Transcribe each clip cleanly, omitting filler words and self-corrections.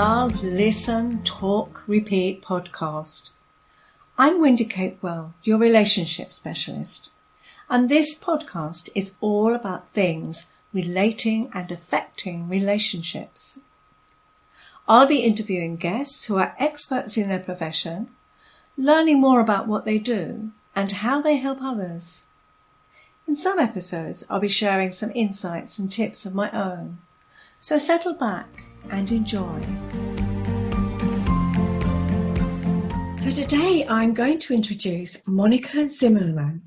Love, Listen, Talk, Repeat podcast. I'm Wendy Capewell, your relationship specialist, and this podcast is all about things relating and affecting relationships. I'll be interviewing guests who are experts in their profession, learning more about what they do and how they help others. In some episodes, I'll be sharing some insights and tips of my own. So settle back and enjoy. So today I'm going to introduce Monica Zimmerman.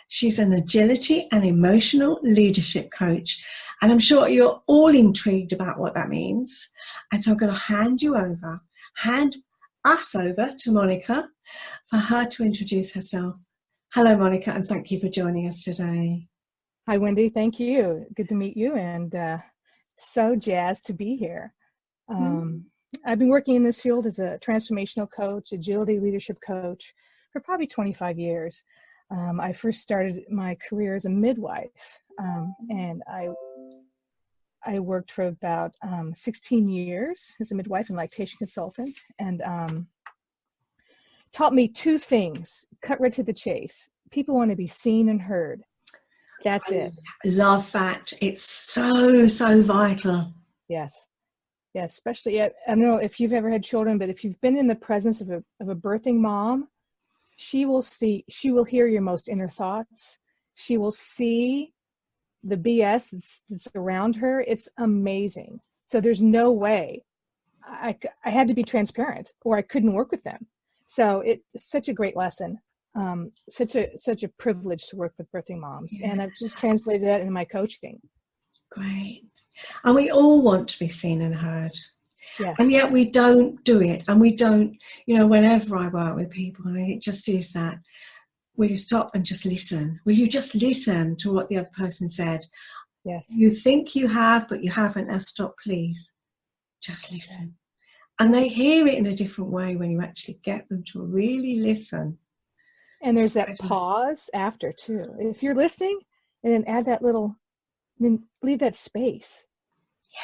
She's an agility and emotional leadership coach, and I'm sure you're all intrigued about what that means. And so I'm going to hand us over to Monica for her to introduce herself. Hello, Monica, and thank you for joining us today. Hi, Wendy. Thank you. Good to meet you, and so jazzed to be here. I've been working in this field as a transformational coach, agility leadership coach for probably 25 years. I first started my career as a midwife, and I worked for about 16 years as a midwife and lactation consultant, and taught me two things. Cut right to the chase. People want to be seen and heard. That's it. I love that. It's so vital. Yes. Yes, especially, I don't know if you've ever had children, but if you've been in the presence of a birthing mom, she will hear your most inner thoughts. She will see the BS that's around her. It's amazing. So there's no way I had to be transparent or I couldn't work with them. So it's such a great lesson. Such a privilege to work with birthing moms. Yeah. And I've just translated that into my coaching. Great. And we all want to be seen and heard. Yes. And yet we don't do it. And we don't, whenever I work with people, and it just is that, will you stop and just listen? Will you just listen to what the other person said? Yes. You think you have, but you haven't. Now stop, please. Just listen. And they hear it in a different way when you actually get them to really listen. And there's that pause after too. If you're listening, and then add that leave that space. Yeah.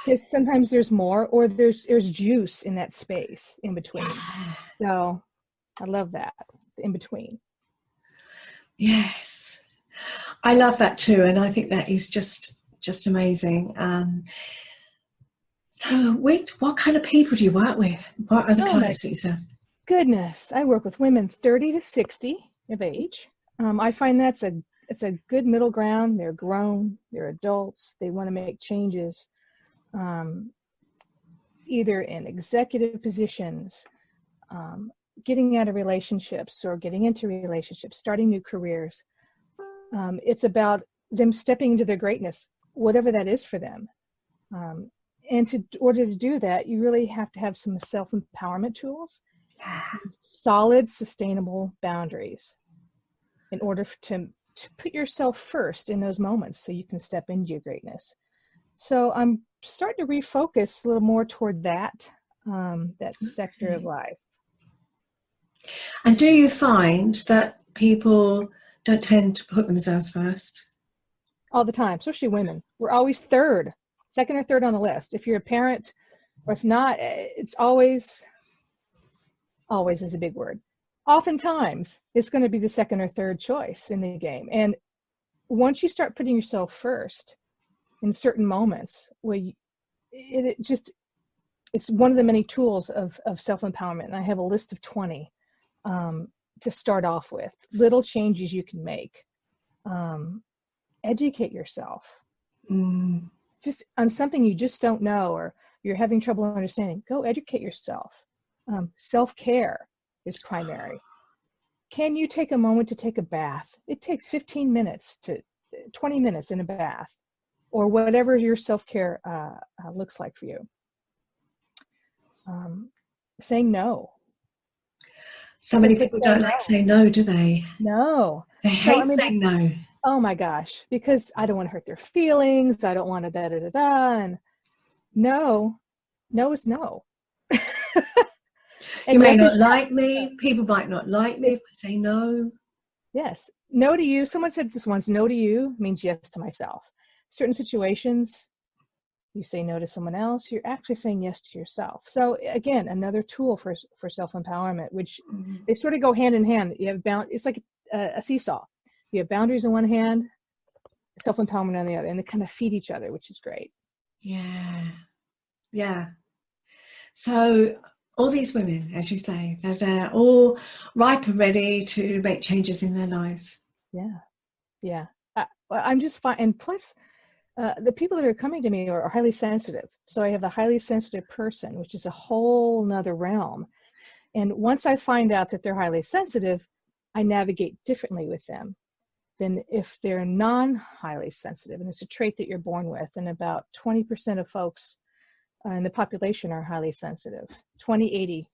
Because sometimes there's more, or there's juice in that space in between. Yeah. So I love that, in between. Yes. I love that too. And I think that is just amazing. So what kind of people do you work with? What are the clients that you serve? Goodness, I work with women 30 to 60 of age. I find it's a good middle ground. They're grown, they're adults, they want to make changes, either in executive positions, getting out of relationships or getting into relationships, starting new careers. It's about them stepping into their greatness, whatever that is for them. And in order to do that, you really have to have some self-empowerment tools, solid, sustainable boundaries in order to put yourself first in those moments so you can step into your greatness. So I'm starting to refocus a little more toward that sector of life. And do you find that people don't tend to put themselves first? All the time, especially women. We're always second or third on the list. If you're a parent, or if not, it's always is a big word. Oftentimes, it's going to be the second or third choice in the game. And once you start putting yourself first in certain moments, where it's one of the many tools of self-empowerment. And I have a list of 20 to start off with. Little changes you can make. Educate yourself. Just on something you just don't know, or you're having trouble understanding. Go educate yourself. Self-care is primary. Can you take a moment to take a bath? It takes 15 minutes to 20 minutes in a bath, or whatever your self-care looks like for you. Saying no. So many people don't like saying no, do they? No. They hate saying no. Oh my gosh, because I don't want to hurt their feelings. I don't want to da-da-da-da. And no is no. You may not like me. People might not like me if I say no. Yes. No to you. Someone said this once, no to you means yes to myself. Certain situations, you say no to someone else, you're actually saying yes to yourself. So again, another tool for self-empowerment, which they sort of go hand in hand. You have it's like a seesaw. You have boundaries on one hand, self-empowerment on the other, and they kind of feed each other, which is great. Yeah. Yeah. So all these women, as you say, they're all ripe and ready to make changes in their lives. Yeah. Yeah. I'm just fine. And plus, the people that are coming to me are highly sensitive. So I have the highly sensitive person, which is a whole nother realm. And once I find out that they're highly sensitive, I navigate differently with them than if they're non-highly sensitive. And it's a trait that you're born with. And about 20% of folks in the population are highly sensitive. 20-80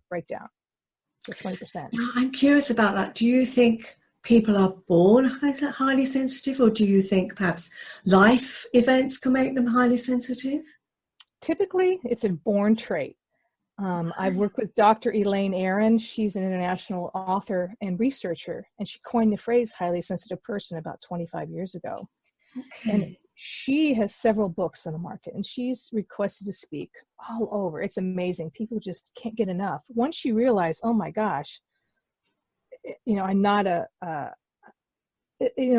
breakdown. So 20%. I'm curious about that. Do you think people are born highly sensitive, or do you think perhaps life events can make them highly sensitive? Typically, it's a born trait. I've worked with Dr. Elaine Aron. She's an international author and researcher, and she coined the phrase highly sensitive person about 25 years ago. Okay. And she has several books on the market, and she's requested to speak all over. It's amazing. People just can't get enough. Once you realize, oh my gosh, I'm not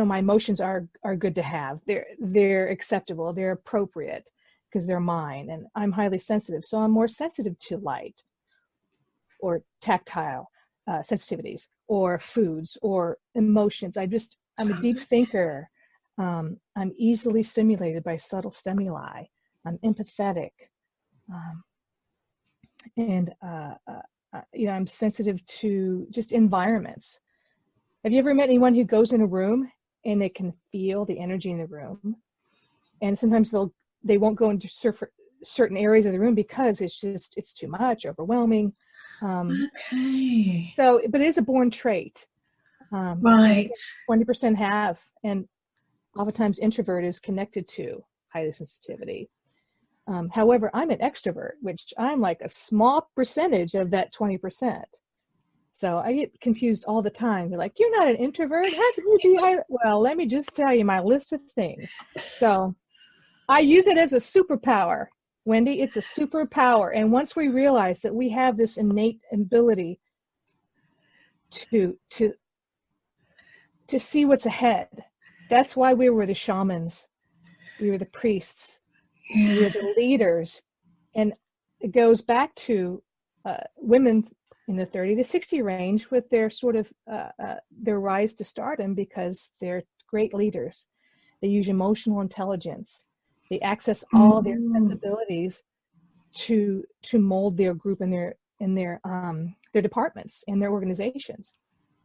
my emotions are good to have. They're acceptable. They're appropriate because they're mine, and I'm highly sensitive. So I'm more sensitive to light or tactile sensitivities or foods or emotions. I'm a deep thinker. I'm easily stimulated by subtle stimuli. I'm empathetic. And I'm sensitive to just environments. Have you ever met anyone who goes in a room and they can feel the energy in the room? And sometimes they won't go into certain areas of the room because it's too much, overwhelming. Okay. So, but it is a born trait. Right. 20% have, and oftentimes introvert is connected to highly sensitivity. However, I'm an extrovert, which I'm like a small percentage of that 20%. So I get confused all the time. They're like, you're not an introvert? How can you be highly? Well, let me just tell you my list of things. So I use it as a superpower, Wendy. It's a superpower. And once we realize that we have this innate ability to see what's ahead, that's why we were the shamans. We were the priests. Yeah. We were the leaders. And it goes back to women in the 30 to 60 range with their sort of their rise to stardom because they're great leaders. They use emotional intelligence. They access all their sensibilities to mold their group and their departments and their organizations.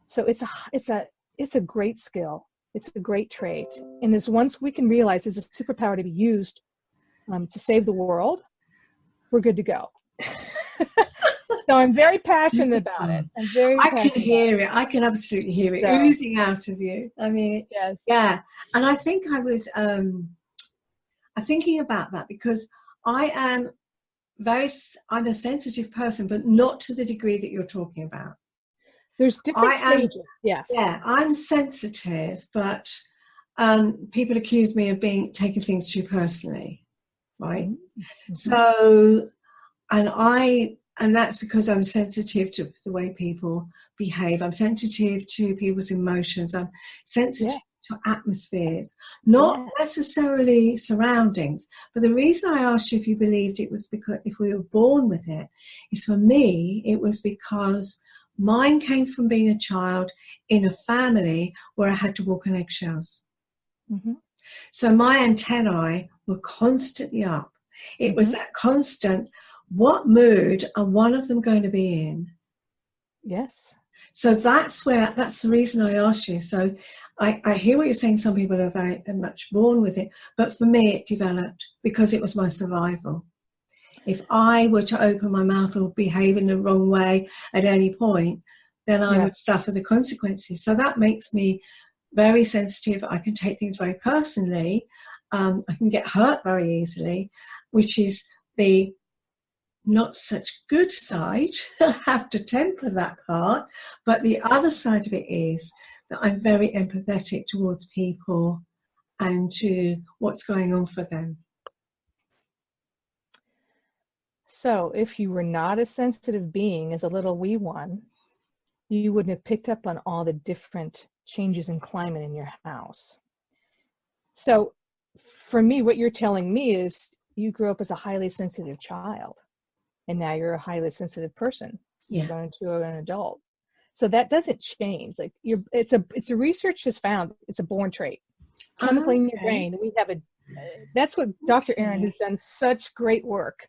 So it's a great skill. It's a great trait. And once we can realize it's a superpower to be used to save the world, we're good to go. So I'm very passionate about it. I can hear it. I can absolutely hear it oozing out of you. I mean, yes. Yeah. And I think I was I'm thinking about that because I'm a sensitive person, but not to the degree that you're talking about. There's different stages. Yeah, I'm sensitive, but people accuse me of taking things too personally, right? Mm-hmm. So, and that's because I'm sensitive to the way people behave. I'm sensitive to people's emotions. I'm sensitive to atmospheres, not necessarily surroundings. But the reason I asked you if you believed it was because if we were born with it, is for me, it was because mine came from being a child in a family where I had to walk on eggshells. Mm-hmm. So my antennae were constantly up. It was that constant, what mood are one of them going to be in? Yes. So that's the reason I asked you. So I hear what you're saying. Some people are very much born with it. But for me, it developed because it was my survival. If I were to open my mouth or behave in the wrong way at any point, then I would suffer the consequences. So that makes me very sensitive. I can take things very personally. I can get hurt very easily, which is the not such good side. I have to temper that part. But the other side of it is that I'm very empathetic towards people and to what's going on for them. So if you were not a sensitive being as a little wee one, you wouldn't have picked up on all the different changes in climate in your house. So for me, what you're telling me is you grew up as a highly sensitive child, and now you're a highly sensitive person. You're going to an adult. So that doesn't change. Like it's a research has found it's a born trait. Chemically in your brain, we have that's what Dr. Aaron has done such great work.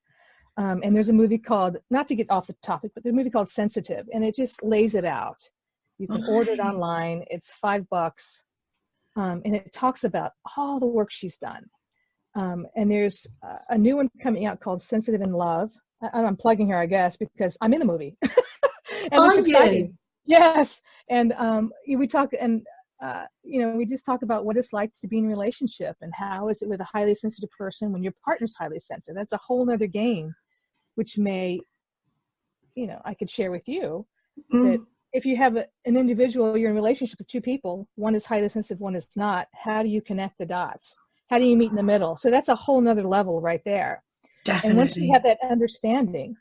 And there's a movie called, not to get off the topic, but there's a movie called Sensitive, and it just lays it out. You can order it online. It's $5. And it talks about all the work she's done. And there's a new one coming out called Sensitive in Love. I'm plugging her, I guess, because I'm in the movie. And it's exciting. Yes. And we talk, and we just talk about what it's like to be in a relationship, and how is it with a highly sensitive person when your partner's highly sensitive. That's a whole nother game, which may, I could share with you that if you have an individual, you're in a relationship with two people, one is highly sensitive, one is not, how do you connect the dots? How do you meet in the middle? So that's a whole nother level right there. Definitely. And once you have that understanding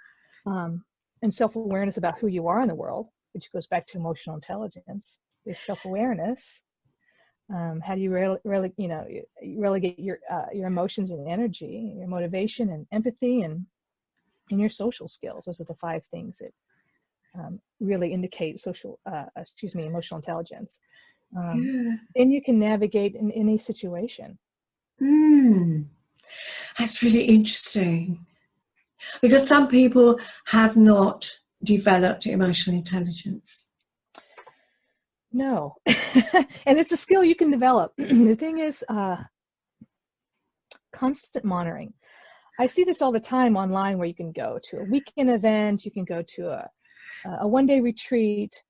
and self-awareness about who you are in the world, which goes back to emotional intelligence, there's self-awareness. How do you relegate your emotions and energy, your motivation and empathy, and your social skills? Those are the 5 things that really indicate emotional intelligence. Then you can navigate in any situation. That's really interesting, because some people have not developed emotional intelligence. No. And it's a skill you can develop. The thing is, constant monitoring. I see this all the time online, where you can go to a weekend event, you can go to a one-day retreat.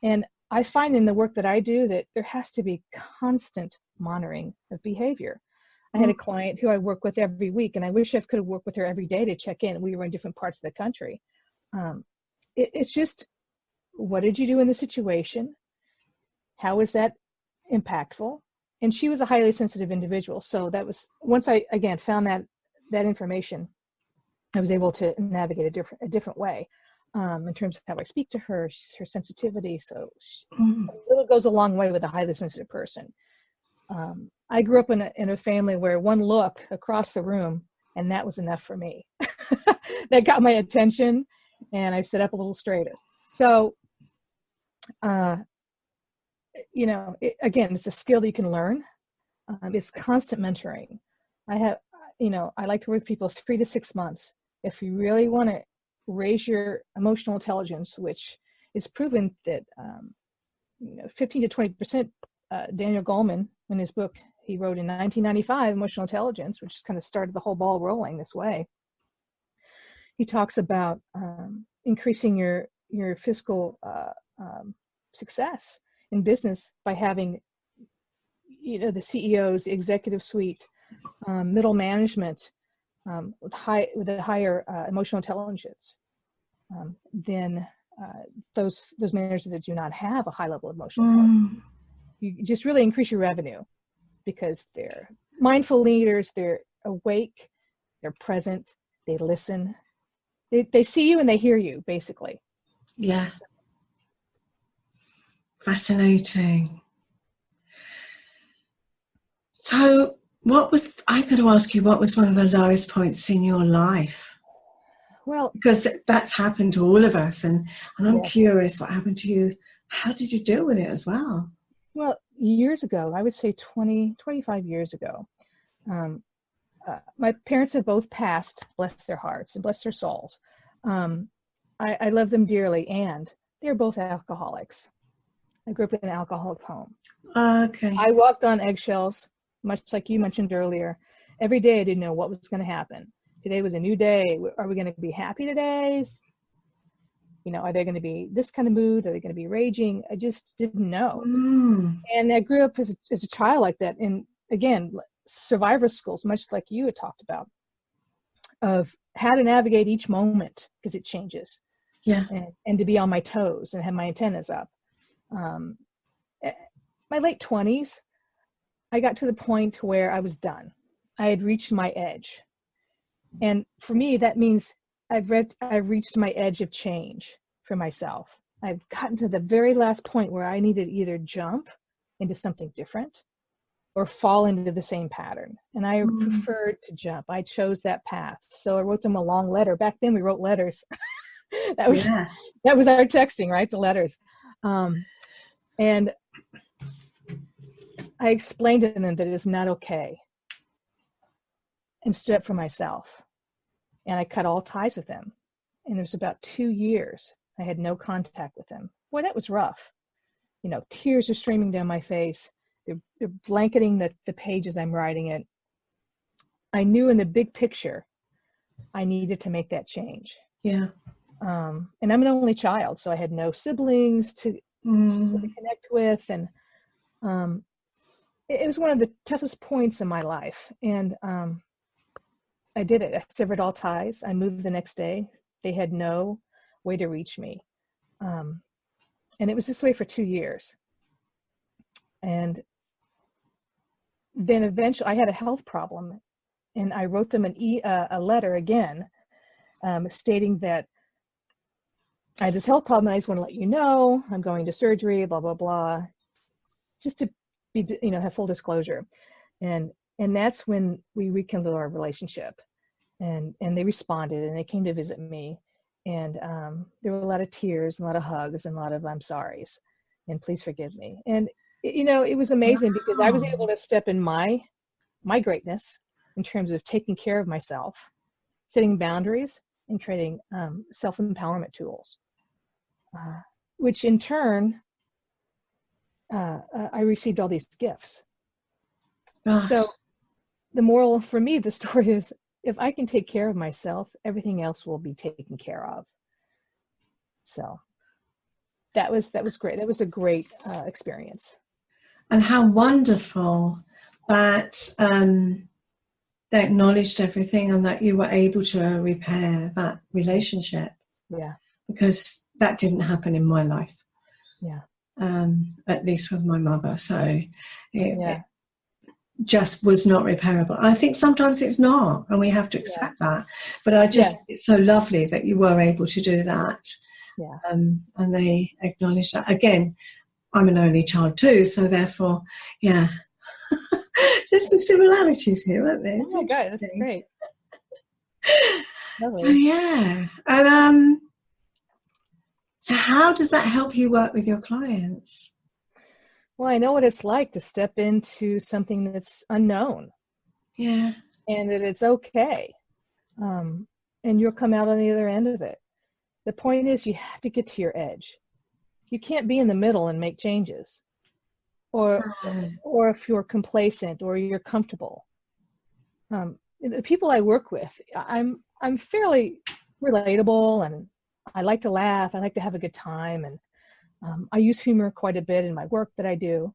And I find in the work that I do that there has to be constant monitoring of behavior. I had a client who I work with every week, and I wish I could have worked with her every day to check in. We were in different parts of the country. It's just, what did you do in the situation? How was that impactful? And she was a highly sensitive individual. So that was, once I, again, found that information, I was able to navigate a different way in terms of how I speak to her, her sensitivity. So it goes a long way with a highly sensitive person. I grew up in a family where one look across the room, and that was enough for me. That got my attention, and I sat up a little straighter. So, again, it's a skill that you can learn. It's constant mentoring. I like to work with people 3 to 6 months. If you really want to raise your emotional intelligence, which is proven that 15 to 20%, Daniel Goleman, in his book he wrote in 1995, Emotional Intelligence, which kind of started the whole ball rolling this way. He talks about increasing your fiscal success in business by having, the CEOs, the executive suite, middle management with a higher emotional intelligence than those managers that do not have a high level of emotional intelligence. You just really increase your revenue, because they're mindful leaders, they're awake, they're present, they listen, they see you and they hear you, basically. Yeah. Fascinating. So I'm going to ask you, what was one of the lowest points in your life? Well, because that's happened to all of us, and I'm curious what happened to you. How did you deal with it as well? Well, years ago, I would say 25 years ago, my parents have both passed, bless their hearts and bless their souls. I love them dearly, and they're both alcoholics. I grew up in an alcoholic home. Okay. I walked on eggshells, much like you mentioned earlier. Every day I didn't know what was going to happen. Today was a new day. Are we going to be happy today? Are they going to be this kind of mood? Are they going to be raging? I just didn't know. And I grew up as a child like that. And again, survivor skills, much like you had talked about, of how to navigate each moment, because it changes. Yeah. And to be on my toes and have my antennas up. My late 20s, I got to the point where I was done. I had reached my edge. And for me, that means I've reached my edge of change for myself. I've gotten to the very last point where I need to either jump into something different or fall into the same pattern. And I preferred to jump. I chose that path. So I wrote them a long letter. Back then we wrote letters. that was our texting, right? The letters. And I explained to them that it is not okay, and stood up for myself. And I cut all ties with them. And it was about 2 years I had no contact with them. Boy, that was rough. You know, tears are streaming down my face. They're blanketing the pages I'm writing it. I knew in the big picture, I needed to make that change. Yeah. And I'm an only child, so I had no siblings to connect with. And it was one of the toughest points in my life. And I did it. I severed all ties. I moved the next day. They had no way to reach me. And it was this way for 2 years. And then eventually I had a health problem, and I wrote them a letter again, stating that I had this health problem and I just want to let you know I'm going to surgery, blah, blah, blah, just to be, have full disclosure. And that's when we rekindled our relationship, and they responded, and they came to visit me. And there were a lot of tears, a lot of hugs, and a lot of I'm sorries, and please forgive me. And it was amazing because I was able to step in my greatness in terms of taking care of myself, setting boundaries, and creating self-empowerment tools, which in turn, I received all these gifts. Gosh. So the moral for me, the story is, if I can take care of myself, everything else will be taken care of. So that was great. That was a great experience. And how wonderful that they acknowledged everything and that you were able to repair that relationship. Yeah. Because that didn't happen in my life. Yeah. At least with my mother. So it just was not repairable. I think sometimes it's not, and we have to accept that. But it's so lovely that you were able to do that. Yeah. And they acknowledge that. Again, I'm an only child too, so therefore, yeah. There's some similarities here, aren't there? Oh my God, that's great. So yeah. And so how does that help you work with your clients? Well, I know what it's like to step into something that's unknown. Yeah. And that it's okay. And you'll come out on the other end of it. The point is, you have to get to your edge. You can't be in the middle and make changes. Or if you're complacent or you're comfortable. The people I work with, I'm fairly relatable, and I like to laugh. I like to have a good time. And I use humor quite a bit in my work that I do.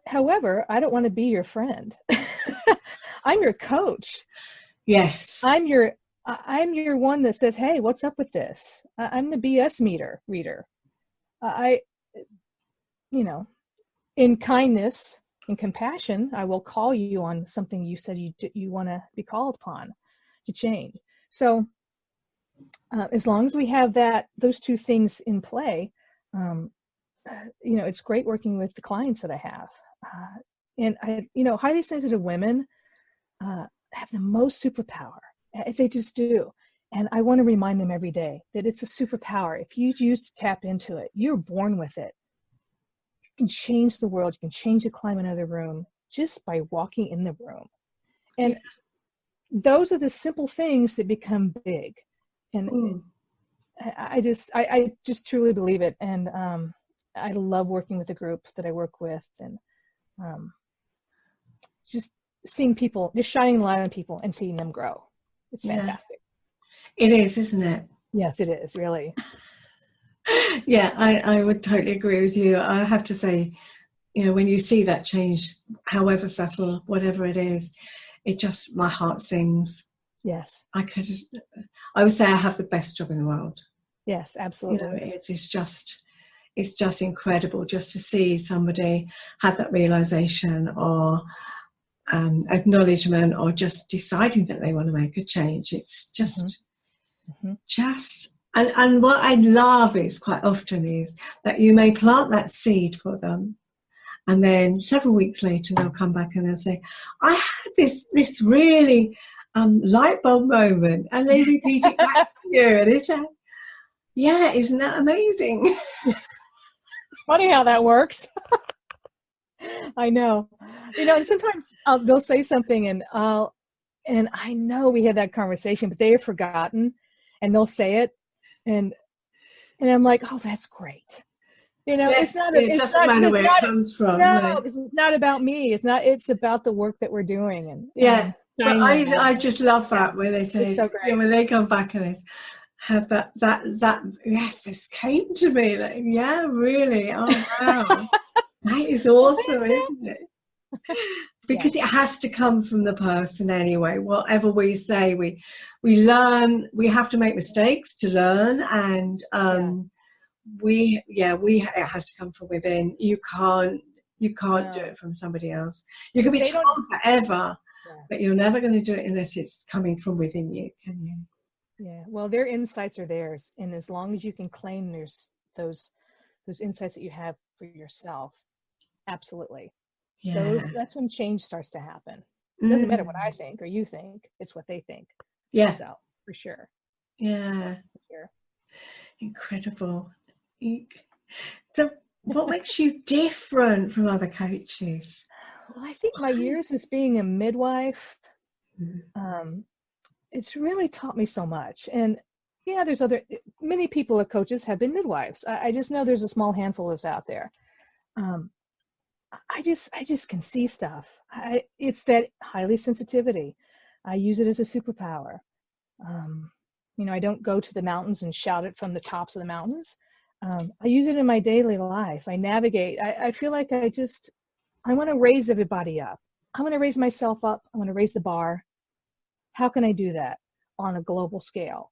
However, I don't want to be your friend. I'm your coach. Yes. I'm your one that says, hey, what's up with this? I'm the BS reader. In kindness and compassion, I will call you on something you said you want to be called upon to change. So as long as we have those two things in play, it's great working with the clients that I have. And highly sensitive women have the most superpower. They just do. And I want to remind them every day that it's a superpower. If you choose to tap into it, you're born with it. You can change the world. You can change the climate of the room just by walking in the room. And those are the simple things that become big. And I just truly believe it. And I love working with the group that I work with, and just seeing people, just shining light on people and seeing them grow. It's fantastic. It is, isn't it? Yes, it is, really. Yeah, I would totally agree with you. I have to say, when you see that change, however subtle, whatever it is, my heart sings. Yes. I would say I have the best job in the world. Yes, absolutely. It's just incredible just to see somebody have that realization, or acknowledgement or just deciding that they want to make a change. It's just, and what I love is quite often is that you may plant that seed for them, and then several weeks later they'll come back and they'll say, I had this really light bulb moment, and they repeat it back to you, and it's like, yeah, isn't that amazing? It's funny how that works. I know. And sometimes they'll say something and I know we had that conversation, but they have forgotten, and they'll say it, and I'm like, oh, that's great. Yes, it doesn't matter where it comes from. No, this is not about me. It's about the work that we're doing. And but I just love that when they say, so great. When they come back and they have that yes, this came to me. Like, yeah, really. Oh wow. That is awesome, isn't it? Because it has to come from the person anyway. Whatever we say, we learn. We have to make mistakes to learn, and it has to come from within. You can't do it from somebody else. You can be told forever, but you're never going to do it unless it's coming from within you, can you? Yeah. Well, their insights are theirs, and as long as you can claim those insights that you have for yourself, absolutely. Yeah. That's when change starts to happen. It doesn't matter what I think or you think; it's what they think. Yeah. So for sure. Yeah. For sure. Incredible. So, what makes you different from other coaches? Well, I think my years as being a midwife, it's really taught me so much. And there's many people or coaches have been midwives. I just know there's a small handful of us out there. I just can see stuff. It's that highly sensitivity. I use it as a superpower. I don't go to the mountains and shout it from the tops of the mountains. I use it in my daily life. I navigate. I feel like I want to raise everybody up. I want to raise myself up. I want to raise the bar. How can I do that on a global scale?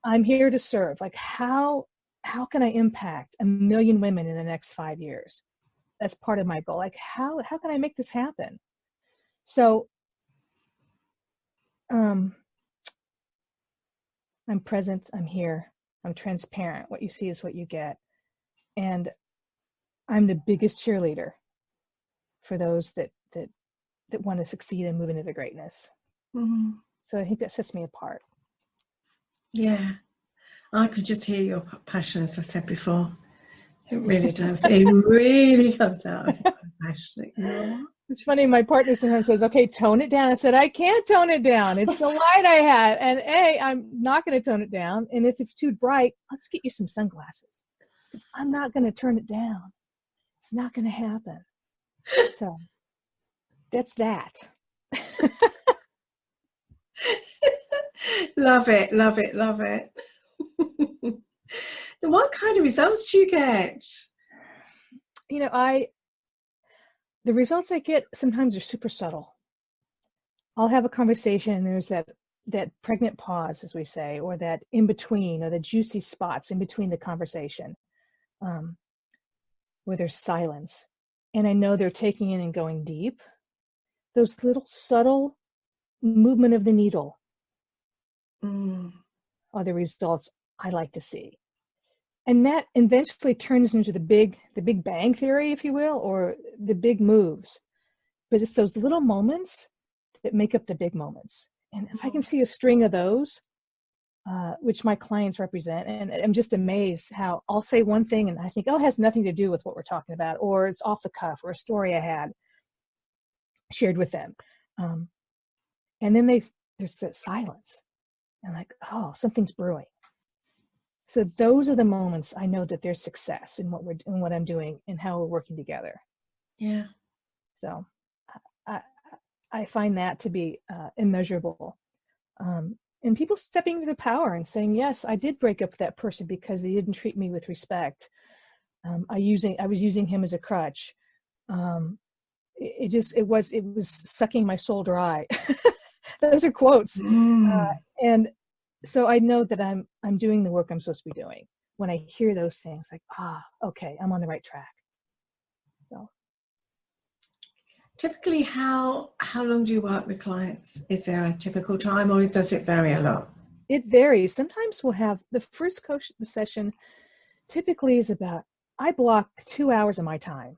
I'm here to serve. Like how can I impact 1 million women in the next 5 years? That's part of my goal. Like how can I make this happen? So I'm present. I'm here. I'm transparent. What you see is what you get. And I'm the biggest cheerleader for those that want to succeed and move into their greatness. So I think that sets me apart. Yeah. I could just hear your passion, as I said before. It really does. It really comes out of you. Passionate. It's funny, my partner sometimes says, okay, tone it down. I said, I can't tone it down. It's the light I have. And I'm not going to tone it down. And if it's too bright, let's get you some sunglasses. I'm not going to turn it down. It's not going to happen. So that's that. Love it, love it, love it. So what kind of results do you get? The results I get sometimes are super subtle. I'll have a conversation and there's that pregnant pause, as we say, or that in between, or the juicy spots in between the conversation, where there's silence. And I know they're taking in and going deep. Those little subtle movement of the needle are the results I like to see. And that eventually turns into the big bang theory, if you will, or the big moves. But it's those little moments that make up the big moments. And if I can see a string of those, which my clients represent, and I'm just amazed how I'll say one thing and I think, oh, it has nothing to do with what we're talking about, or it's off the cuff, or a story I had shared with them. And then there's that silence. And like, oh, something's brewing. So those are the moments I know that there's success in what I'm doing and how we're working together. Yeah. So I find that to be immeasurable. And people stepping into the power and saying, yes, I did break up with that person because they didn't treat me with respect. I was using him as a crutch. It was sucking my soul dry. Those are quotes. And so I know that I'm doing the work I'm supposed to be doing. When I hear those things, like, okay, I'm on the right track. So Typically, how long do you work with clients? Is there a typical time, or does it vary a lot? It varies. Sometimes we'll have the first coach session typically is about, I block 2 hours of my time.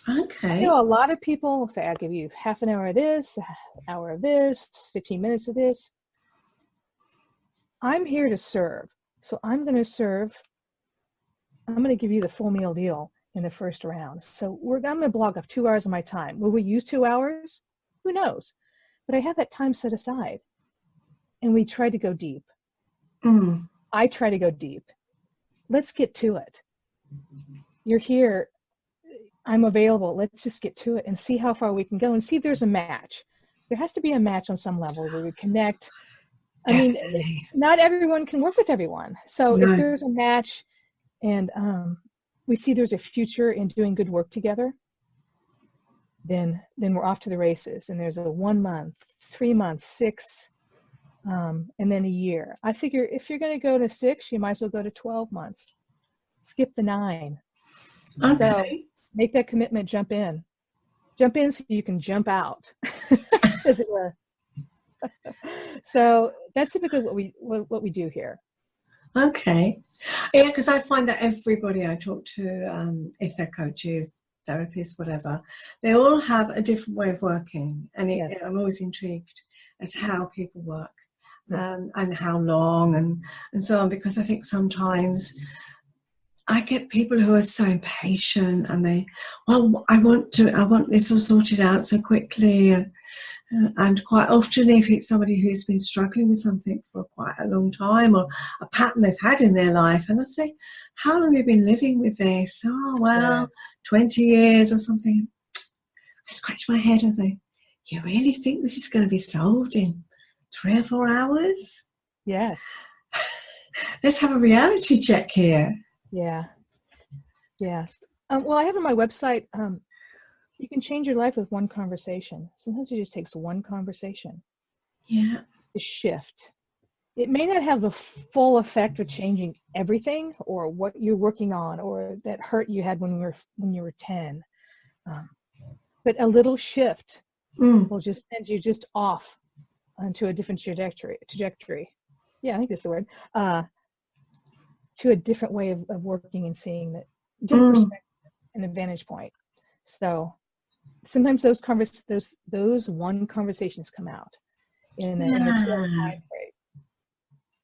Okay. I know a lot of people will say, I'll give you half an hour of this, an hour of this, 15 minutes of this. I'm here to serve. So I'm going to give you the full meal deal in the first round. So I'm going to block off 2 hours of my time. Will we use 2 hours? Who knows? But I have that time set aside. And we try to go deep. I try to go deep. Let's get to it. You're here. I'm available. Let's just get to it and see how far we can go and see if there's a match. There has to be a match on some level where we connect. Definitely. I mean, not everyone can work with everyone. So if there's a match and we see there's a future in doing good work together, then we're off to the races. And there's a 1 month, 3 months, 6, and then a year. I figure if you're going to go to 6, you might as well go to 12 months. Skip the 9. Okay. So make that commitment, jump in so you can jump out, as it were. So that's typically what we do here. Okay. Yeah, because I find that everybody I talk to, if they're coaches, therapists, whatever, they all have a different way of working. And I'm always intrigued as to how people work, and how long and so on, because I think sometimes I get people who are so impatient and I want this all sorted out so quickly. And quite often, if it's somebody who's been struggling with something for quite a long time, or a pattern they've had in their life, and I say, how long have you been living with this? Oh, well, 20 years or something. I scratch my head and say, you really think this is going to be solved in 3 or 4 hours? Yes. Let's have a reality check here. Yeah. Yes. Well, I have on my website, you can change your life with one conversation. Sometimes it just takes one conversation. Yeah. To shift. It may not have the full effect of changing everything or what you're working on or that hurt you had when you were 10. But a little shift will just send you just off onto a different trajectory. Yeah, I think that's the word. To a different way of working and seeing that different perspective and a vantage point. So sometimes those one conversations come out in a 2-hour time frame,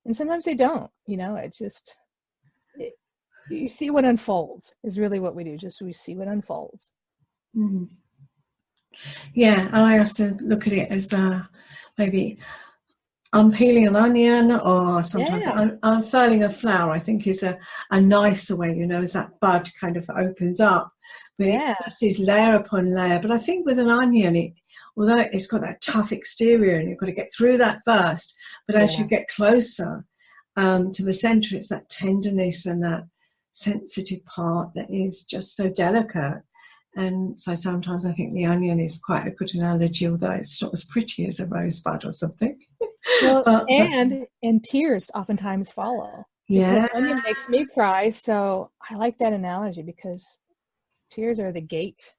and sometimes they don't. It just you see what unfolds is really what we do. Just we see what unfolds. Yeah, I often look at it as maybe I'm peeling an onion, or sometimes I'm unfurling a flower. I think is a nicer way, as that bud kind of opens up. But it just is layer upon layer. But I think with an onion, although it's got that tough exterior and you've got to get through that first, but as you get closer to the center, it's that tenderness and that sensitive part that is just so delicate. And so sometimes I think the onion is quite a good analogy, although it's not as pretty as a rosebud or something. Well, and tears oftentimes follow. Yeah. Because onion makes me cry, so I like that analogy because tears are the gate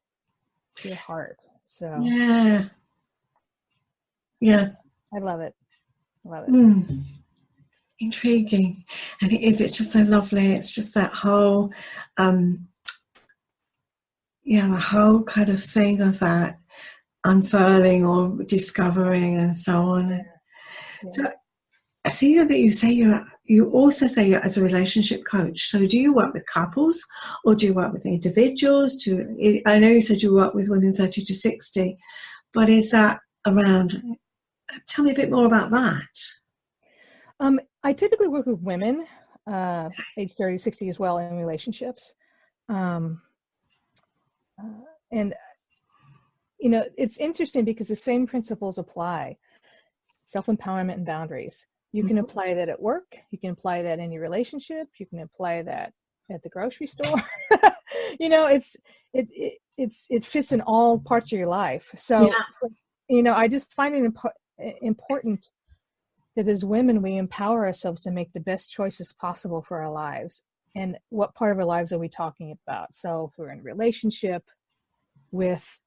to your heart. So yeah, I love it. Intriguing, and it's just so lovely. It's just that whole the whole kind of thing of that unfurling or discovering and so on. So I see that you also say you're as a relationship coach. So do you work with couples or do you work with individuals? I know you said you work with women 30 to 60, but is that around? Tell me a bit more about that. I typically work with women, age 30, 60 as well, in relationships. And it's interesting because the same principles apply. Self-empowerment and boundaries. You can apply that at work. You can apply that in your relationship. You can apply that at the grocery store. It fits in all parts of your life. So, I just find it important that as women, we empower ourselves to make the best choices possible for our lives. And what part of our lives are we talking about? So if we're in a relationship with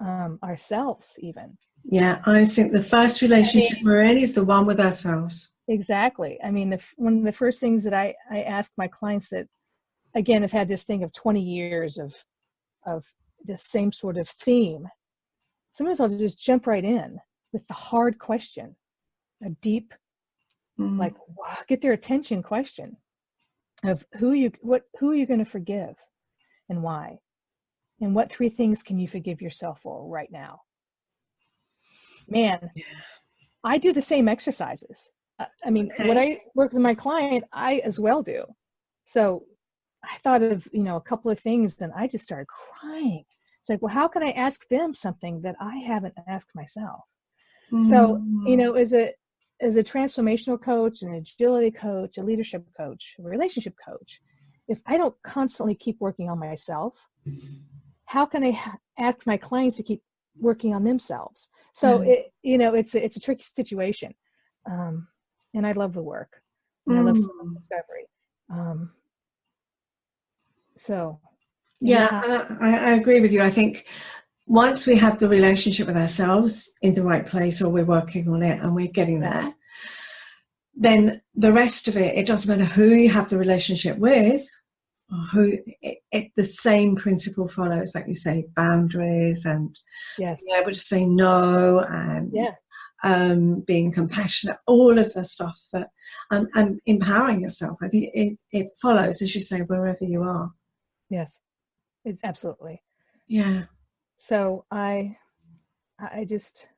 ourselves even. Yeah, I think the first relationship we're in is the one with ourselves. Exactly. I mean, one of the first things that I ask my clients that, again, have had this thing of 20 years of this same sort of theme. Sometimes I'll just jump right in with the hard question, a deep, like, wow, get their attention question of who are you going to forgive and why? And what 3 things can you forgive yourself for right now? Man, I do the same exercises. I mean, when I work with my client, I as well do. So I thought of, a couple of things, and I just started crying. It's like, well, how can I ask them something that I haven't asked myself? So, as a transformational coach, an agility coach, a leadership coach, a relationship coach, if I don't constantly keep working on myself, how can I ask my clients to keep working on themselves? So it's a tricky situation, and I love the work, and I love self-discovery. So I agree with you. I think once we have the relationship with ourselves in the right place, or we're working on it and we're getting there, then the rest of it doesn't matter who you have the relationship with, or who the same principle follows, like you say, boundaries and being able to say no, and being compassionate, all of the stuff that and empowering yourself. I think it follows, as you say, wherever you are. Yes, it's absolutely. Yeah. So I just,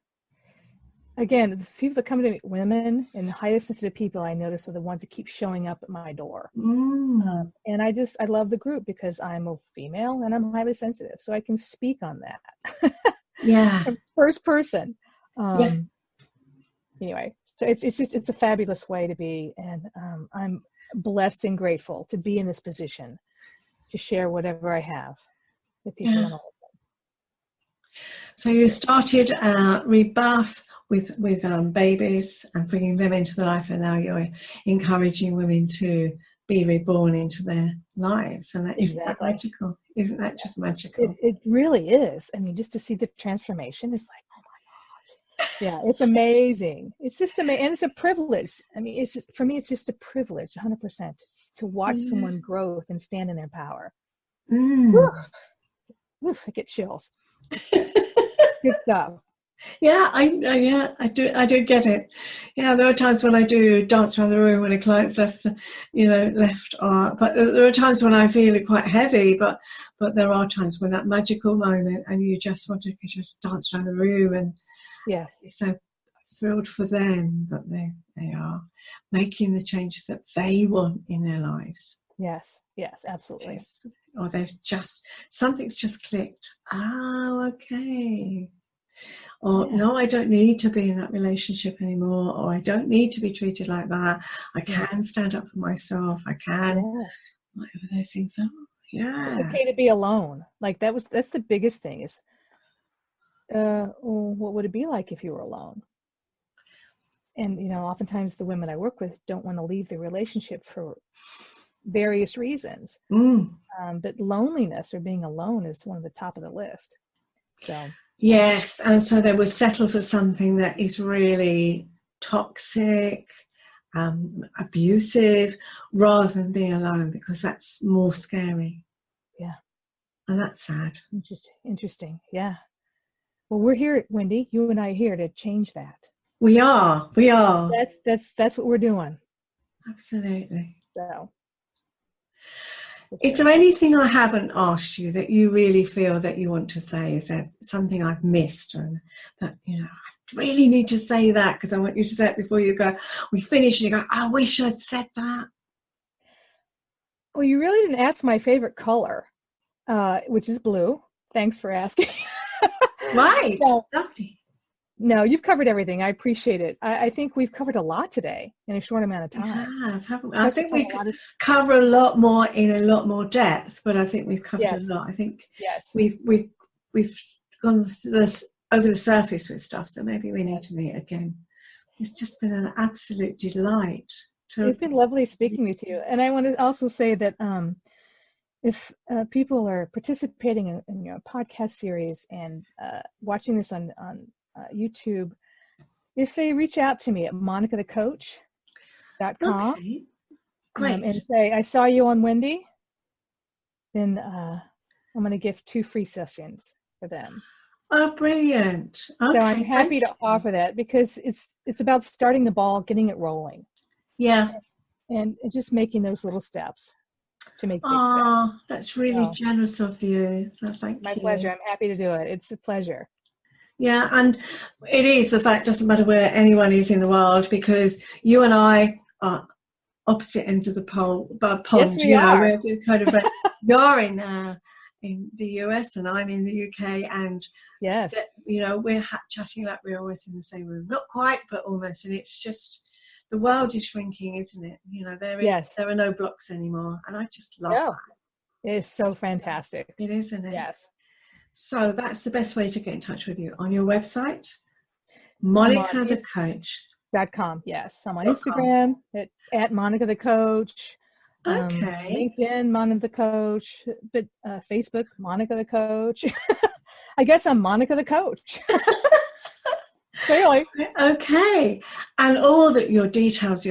again, the people that come to me, women and highly sensitive people, I notice are the ones that keep showing up at my door. And I love the group because I'm a female and I'm highly sensitive, so I can speak on that. First person. Anyway, so it's a fabulous way to be, and I'm blessed and grateful to be in this position to share whatever I have with people. Want to listen. So you started Rebirth with babies and bringing them into the life, and now you're encouraging women to be reborn into their lives. And isn't that magical? Isn't that just magical? It really is. I mean, just to see the transformation is like, oh my gosh. Yeah, it's amazing. It's just amazing. And it's a privilege. I mean, it's just, for me, it's just a privilege, 100%, to watch someone grow and stand in their power. Oof, I get chills. Good stuff. Yeah, I do get it. Yeah, there are times when I do dance around the room when a client's left, but there are times when I feel it quite heavy, but there are times when that magical moment and you just want to just dance around the room, and you're so thrilled for them that they are making the changes that they want in their lives. Yes, absolutely. Or something's just clicked. Oh, okay. Or no, I don't need to be in that relationship anymore, or I don't need to be treated like that. I can stand up for myself. I can, whatever those things are. Yeah, it's okay to be alone. Like that's the biggest thing is, what would it be like if you were alone? And oftentimes the women I work with don't want to leave the relationship for various reasons. But loneliness or being alone is one of the top of the list. So. Yes, and so they will settle for something that is really toxic, abusive, rather than being alone, because that's more scary. Yeah. And that's sad. Interesting. Yeah. Well, we're here, Wendy. You and I are here to change that. We are. That's what we're doing. Absolutely. So. Is there anything I haven't asked you that you really feel that you want to say? Is there something I've missed, and that I really need to say that because I want you to say it before you go? We finish and you go, I wish I'd said that. Well, you really didn't ask my favorite color, which is blue. Thanks for asking. Right. Lovely. No, you've covered everything. I appreciate it. I think we've covered a lot today in a short amount of time. We have, haven't we? I think we could cover a lot more in a lot more depth, but I think we've covered a lot. I think we've gone over the surface with stuff, so maybe we need to meet again. It's just been an absolute delight. It's been lovely speaking with you. And I want to also say that if people are participating in your podcast series and watching this on YouTube, if they reach out to me at monicathecoach.com Okay, great. and say, I saw you on Wendy, then I'm going to give 2 free sessions for them. Oh, brilliant. Okay, so I'm happy to offer that because it's about starting the ball, getting it rolling. Yeah. And it's just making those little steps to make big steps. Oh, that's really generous of you. Thank you. My pleasure. I'm happy to do it. It's a pleasure. Yeah, and it is. The fact doesn't matter where anyone is in the world, because you and I are opposite ends of the pond. Yes, we are. We're kind of you're in the US and I'm in the UK, and yes, we're chatting like we're always in the same room. Not quite, but almost. And it's just, the world is shrinking, isn't it? There are no blocks anymore, and I just love that. It is so fantastic. It is, isn't it? Yes. So that's the best way to get in touch with you, on your website, monicathecoach.com. Yes, I'm on Instagram at Monica the Coach. Okay. LinkedIn, Monica the Coach, but Facebook, Monica the Coach. I guess I'm Monica the Coach. Clearly. Okay. And all that your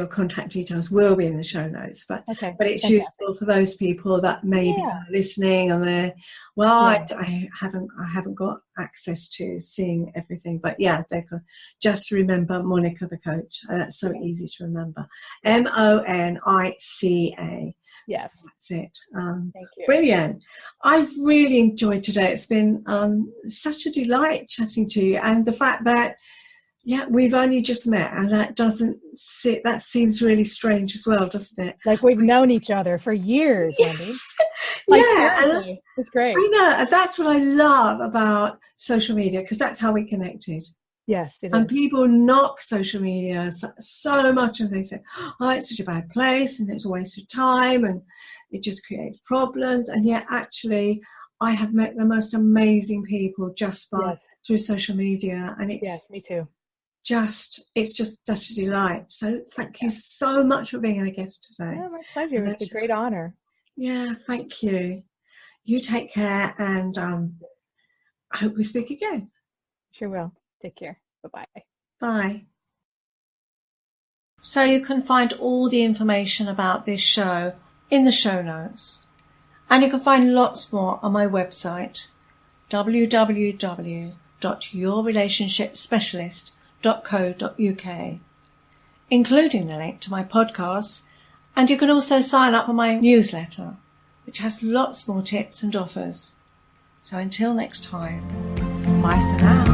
contact details will be in the show notes, but it's fantastic. Useful for those people that maybe are listening and they're, I haven't got access to seeing everything, but they can just remember Monica the Coach. That's so easy to remember. MONICA. Yes. So that's it. Thank you. Brilliant. I've really enjoyed today. It's been such a delight chatting to you, and the fact that we've only just met, and that seems really strange as well, doesn't it? Like we've known each other for years, Wendy. Seriously, it's great. I know, and that's what I love about social media, because that's how we connected. Yes, it is. And people knock social media so much, and they say, oh, it's such a bad place, and it's a waste of time, and it just creates problems. And yet, actually, I have met the most amazing people just through social media, and it's me too. It's just such a delight. So thank you so much for being our guest today. My pleasure. It's a great honor. Yeah, thank you. You take care, and I hope we speak again. Sure will. Take care. Bye-bye. Bye. So you can find all the information about this show in the show notes. And you can find lots more on my website, www.yourrelationshipspecialist.co.uk, including the link to my podcasts. And you can also sign up on my newsletter, which has lots more tips and offers. So until next time, bye for now.